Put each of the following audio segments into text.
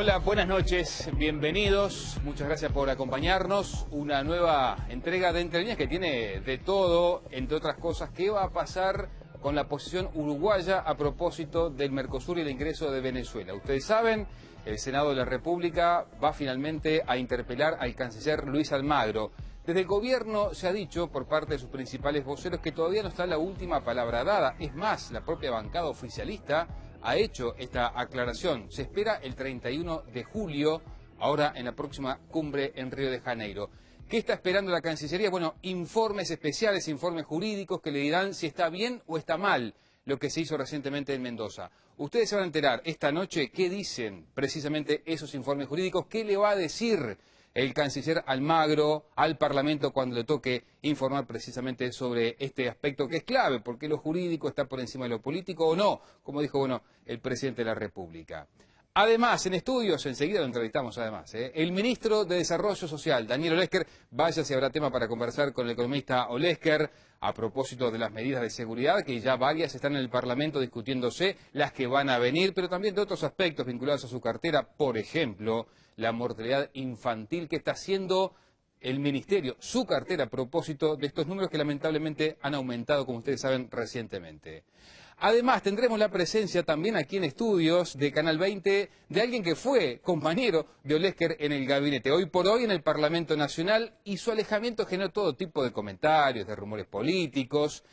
Hola, buenas noches, bienvenidos, muchas gracias por acompañarnos. Una nueva entrega de Entre Líneas que tiene de todo, entre otras cosas, qué va a pasar con la posición uruguaya a propósito del Mercosur y el ingreso de Venezuela. Ustedes saben, el Senado de la República va finalmente a interpelar al canciller Luis Almagro. Desde el gobierno se ha dicho por parte de sus principales voceros que todavía no está la última palabra dada. Es más, la propia bancada oficialista ha hecho esta aclaración. Se espera el 31 de julio, ahora en la próxima cumbre en Río de Janeiro. ¿Qué está esperando la Cancillería? Bueno, informes especiales, informes jurídicos que le dirán si está bien o está mal lo que se hizo recientemente en Mendoza. Ustedes se van a enterar esta noche qué dicen precisamente esos informes jurídicos, qué le va a decir el canciller Almagro al Parlamento cuando le toque informar precisamente sobre este aspecto que es clave, porque lo jurídico está por encima de lo político o no, como dijo el presidente de la República. Además, en estudios, enseguida lo entrevistamos además, el ministro de Desarrollo Social, Daniel Olesker, vaya si habrá tema para conversar con el economista Olesker a propósito de las medidas de seguridad, que ya varias están en el Parlamento discutiéndose, las que van a venir, pero también de otros aspectos vinculados a su cartera, por ejemplo, la mortalidad infantil que está haciendo el Ministerio, su cartera a propósito de estos números que lamentablemente han aumentado, como ustedes saben, recientemente. Además, tendremos la presencia también aquí en estudios de Canal 20 de alguien que fue compañero de Olesker en el gabinete, hoy por hoy en el Parlamento Nacional, y su alejamiento generó todo tipo de comentarios, de rumores políticos.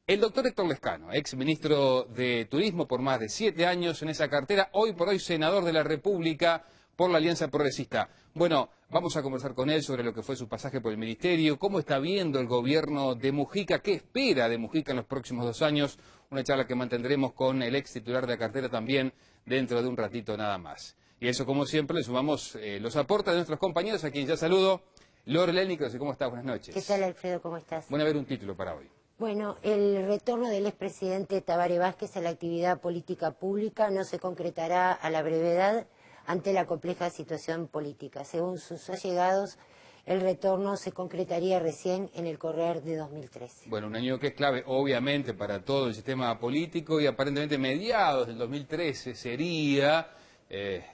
El doctor Héctor Lezcano, ex ministro de Turismo por más de 7 años en esa cartera, hoy por hoy senador de la República por la Alianza Progresista. Bueno, vamos a conversar con él sobre lo que fue su pasaje por el Ministerio, cómo está viendo el gobierno de Mujica, qué espera de Mujica en los próximos 2 años, una charla que mantendremos con el ex titular de la cartera también dentro de un ratito nada más. Y eso, como siempre, le sumamos los aportes de nuestros compañeros, a quien ya saludo. Lorelén Nicros, ¿cómo estás? Buenas noches. ¿Qué tal, Alfredo? ¿Cómo estás? Bueno, a ver un título para hoy. Bueno, el retorno del expresidente Tabaré Vázquez a la actividad política pública no se concretará a la brevedad ante la compleja situación política. Según sus allegados, el retorno se concretaría recién en el correr de 2013. Bueno, un año que es clave, obviamente, para todo el sistema político y aparentemente mediados del 2013 sería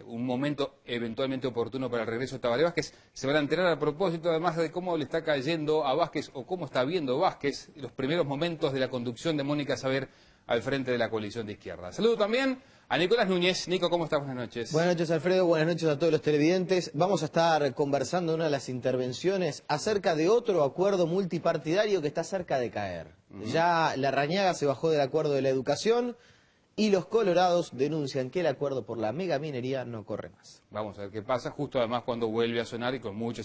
un momento eventualmente oportuno para el regreso de Tabaré Vázquez. Se van a enterar a propósito, además, de cómo le está cayendo a Vázquez o cómo está viendo Vázquez los primeros momentos de la conducción de Mónica Saber al frente de la coalición de izquierda. Saludo también a Nicolás Núñez. Nico, ¿cómo estás? Buenas noches. Buenas noches, Alfredo. Buenas noches a todos los televidentes. Vamos a estar conversando en una de las intervenciones acerca de otro acuerdo multipartidario que está cerca de caer. Ya Larrañaga se bajó del acuerdo de la educación y los colorados denuncian que el acuerdo por la megaminería no corre más. Vamos a ver qué pasa, justo además cuando vuelve a sonar y con mucha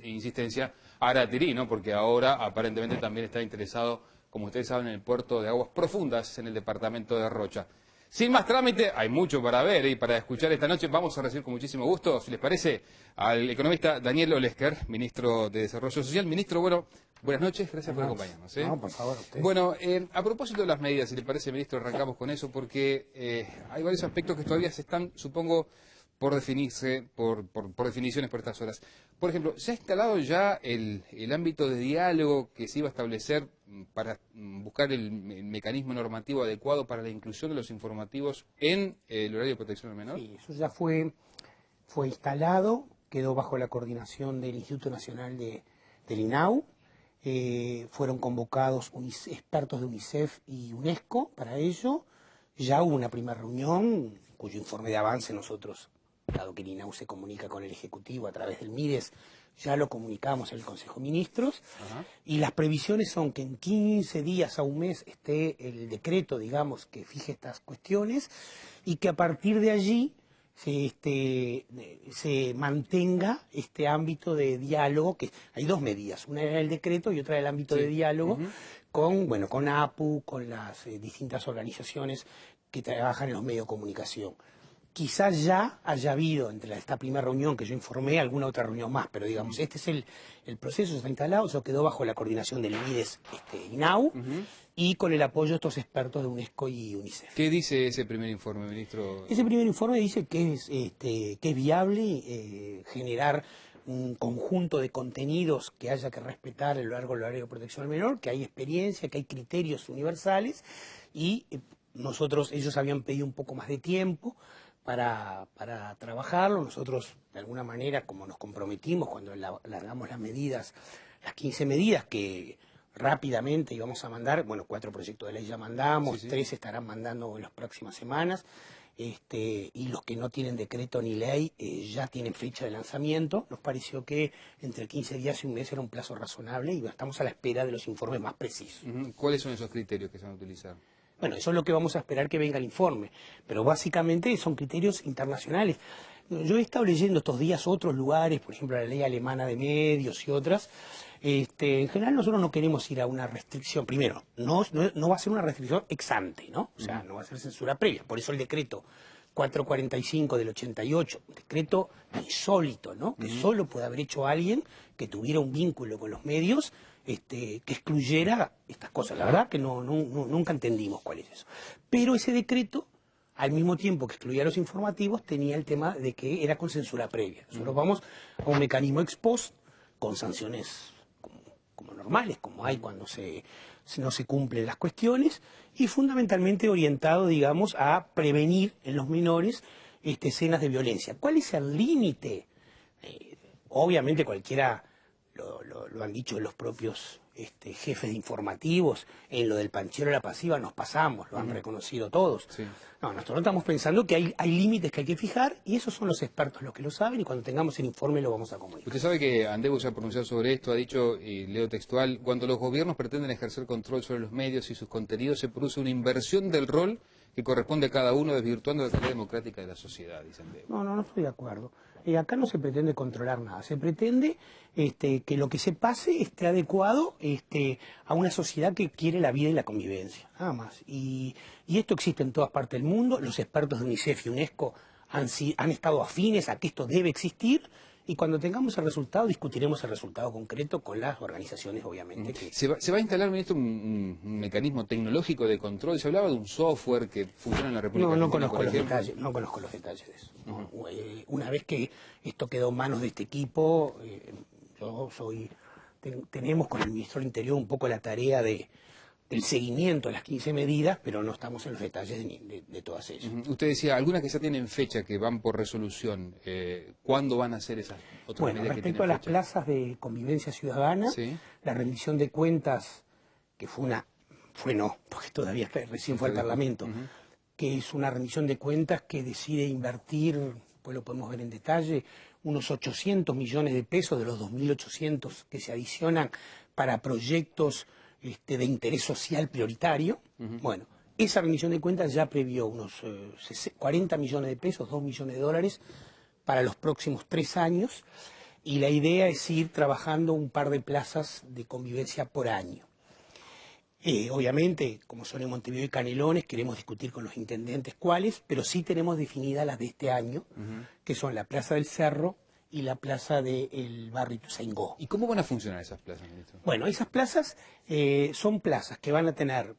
insistencia Aratirí, ¿no? Porque ahora aparentemente también está interesado, como ustedes saben, en el puerto de aguas profundas en el departamento de Rocha. Sin más trámite, hay mucho para ver y para escuchar esta noche. Vamos a recibir con muchísimo gusto, si les parece, al economista Daniel Olesker, ministro de Desarrollo Social. Ministro, bueno, buenas noches, gracias por acompañarnos. No, por favor, usted. Bueno, a propósito de las medidas, si le parece, ministro, arrancamos con eso, porque hay varios aspectos que todavía se están, supongo, por definirse, por definiciones por estas horas. Por ejemplo, ¿se ha instalado ya el ámbito de diálogo que se iba a establecer para buscar el mecanismo normativo adecuado para la inclusión de los informativos en el horario de protección al menor? Sí, eso ya fue instalado, quedó bajo la coordinación del Instituto Nacional del INAU. Fueron convocados expertos de UNICEF y UNESCO para ello. Ya hubo una primera reunión, cuyo informe de avance nosotros, dado que el INAU se comunica con el Ejecutivo a través del MIDES, ya lo comunicamos en el Consejo de Ministros. Y las previsiones son que en 15 días a un mes esté el decreto, digamos, que fije estas cuestiones y que a partir de allí se mantenga este ámbito de diálogo, que hay 2 medidas, una era el decreto y otra era el ámbito de diálogo con APU, con las distintas organizaciones que trabajan en los medios de comunicación. Quizás ya haya habido entre esta primera reunión que yo informé alguna otra reunión más, pero digamos, este es el proceso, está instalado, eso quedó bajo la coordinación del MIDES INAU y con el apoyo de estos expertos de UNESCO y UNICEF. ¿Qué dice ese primer informe, ministro? Ese primer informe dice que es viable generar un conjunto de contenidos que haya que respetar a lo largo del horario de protección al menor, que hay experiencia, que hay criterios universales y ellos habían pedido un poco más de tiempo, para trabajarlo. Nosotros, de alguna manera, como nos comprometimos cuando largamos las medidas, las 15 medidas que rápidamente íbamos a mandar, bueno, 4 proyectos de ley ya mandamos, 3 se estarán mandando en las próximas semanas, y los que no tienen decreto ni ley ya tienen fecha de lanzamiento. Nos pareció que entre 15 días y un mes era un plazo razonable y estamos a la espera de los informes más precisos. ¿Cuáles son esos criterios que se van a utilizar? Bueno, eso es lo que vamos a esperar que venga el informe, pero básicamente son criterios internacionales. Yo he estado leyendo estos días otros lugares, por ejemplo la ley alemana de medios y otras. En general nosotros no queremos ir a una restricción. Primero, no va a ser una restricción ex ante, ¿no? O sea, no va a ser censura previa. Por eso el decreto 445 del 88, un decreto insólito, ¿no? Que solo puede haber hecho alguien que tuviera un vínculo con los medios, que excluyera estas cosas. La verdad que nunca entendimos cuál es eso. Pero ese decreto, al mismo tiempo que excluía los informativos, tenía el tema de que era con censura previa. Nosotros vamos a un mecanismo ex post con sanciones como normales, como hay cuando no se cumplen las cuestiones, y fundamentalmente orientado, digamos, a prevenir en los menores escenas de violencia. ¿Cuál es el límite? Obviamente cualquiera, lo han dicho los propios jefes de informativos, en lo del Panchero a la pasiva nos pasamos, lo han reconocido todos. Sí. No, nosotros estamos pensando que hay límites que hay que fijar, y esos son los expertos los que lo saben, y cuando tengamos el informe lo vamos a comunicar. Usted sabe que Andebu se ha pronunciado sobre esto, ha dicho, y leo textual: cuando los gobiernos pretenden ejercer control sobre los medios y sus contenidos, se produce una inversión del rol que corresponde a cada uno, desvirtuando la calidad democrática de la sociedad, dice Andebu. No estoy de acuerdo. Acá no se pretende controlar nada, se pretende que lo que se pase esté adecuado a una sociedad que quiere la vida y la convivencia, nada más. Y esto existe en todas partes del mundo. Los expertos de UNICEF y UNESCO han estado afines a que esto debe existir, y cuando tengamos el resultado discutiremos el resultado concreto con las organizaciones, obviamente. ¿Se va a instalar, ministro, un mecanismo tecnológico de control? Se hablaba de un software que funciona en la República Argentina. No conozco los detalles de eso. Una vez que esto quedó en manos de este equipo, tenemos con el ministro del Interior un poco la tarea del seguimiento de las 15 medidas, pero no estamos en los detalles de todas ellas. Usted decía, algunas que ya tienen fecha, que van por resolución. ¿Cuándo van a ser esas otras medidas que tienen fecha? Respecto a las plazas de convivencia ciudadana, ¿sí? La rendición de cuentas, que porque todavía recién fue al Parlamento, que es una rendición de cuentas que decide invertir, pues lo podemos ver en detalle, unos 800 millones de pesos de los 2.800 que se adicionan para proyectos de interés social prioritario. Bueno, esa rendición de cuentas ya previó unos 40 millones de pesos, 2 millones de dólares para los próximos 3 años, y la idea es ir trabajando un par de plazas de convivencia por año. Obviamente, como son en Montevideo y Canelones, queremos discutir con los intendentes cuáles, pero sí tenemos definidas las de este año, que son la Plaza del Cerro y la plaza del barrio Ituzaingó. ¿Y cómo van a funcionar esas plazas, ministro? Bueno, esas plazas son plazas que van a tener,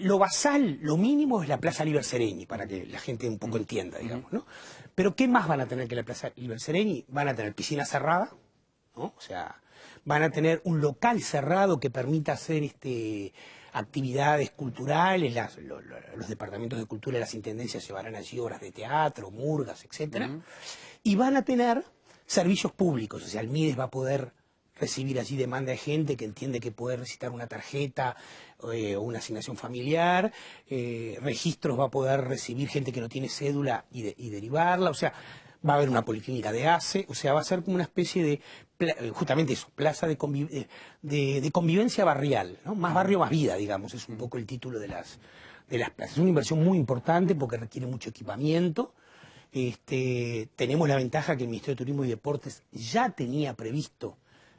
lo basal, lo mínimo es la Plaza Liber Sereni, para que la gente un poco entienda, digamos, ¿no? Pero ¿qué más van a tener que la Plaza Liber Sereni? Van a tener piscina cerrada, ¿no? O sea, van a tener un local cerrado que permita hacer actividades culturales. Los departamentos de cultura y las intendencias llevarán allí obras de teatro, murgas, etcétera. Y van a tener servicios públicos, o sea, el MIDES va a poder recibir allí demanda de gente que entiende que puede recitar una tarjeta o una asignación familiar, registros va a poder recibir gente que no tiene cédula y derivarla, o sea, va a haber una policlínica de ACE, o sea, va a ser como una especie de, justamente eso, plaza de convivencia barrial, ¿no? Más barrio, más vida, digamos, es un poco el título de las plazas. Es una inversión muy importante porque requiere mucho equipamiento. Tenemos la ventaja que el Ministerio de Turismo y Deportes ya tenía previsto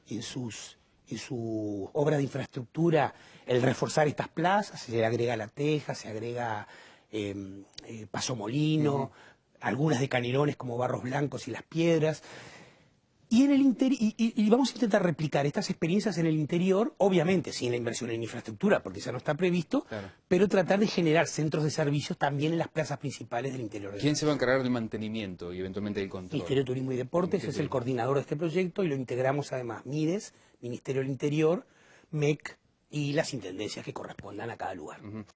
en su obra de infraestructura el reforzar estas plazas. Se le agrega La Teja, se agrega Paso Molino, algunas de Canelones como Barros Blancos y Las Piedras. Y, y vamos a intentar replicar estas experiencias en el interior, obviamente sin la inversión en infraestructura, porque ya no está previsto, claro, pero tratar de generar centros de servicios también en las plazas principales del interior. ¿Quién se va a encargar del mantenimiento y eventualmente del control? Ministerio de Turismo y Deportes es el coordinador de este proyecto, y lo integramos además MIDES, Ministerio del Interior, MEC y las intendencias que correspondan a cada lugar.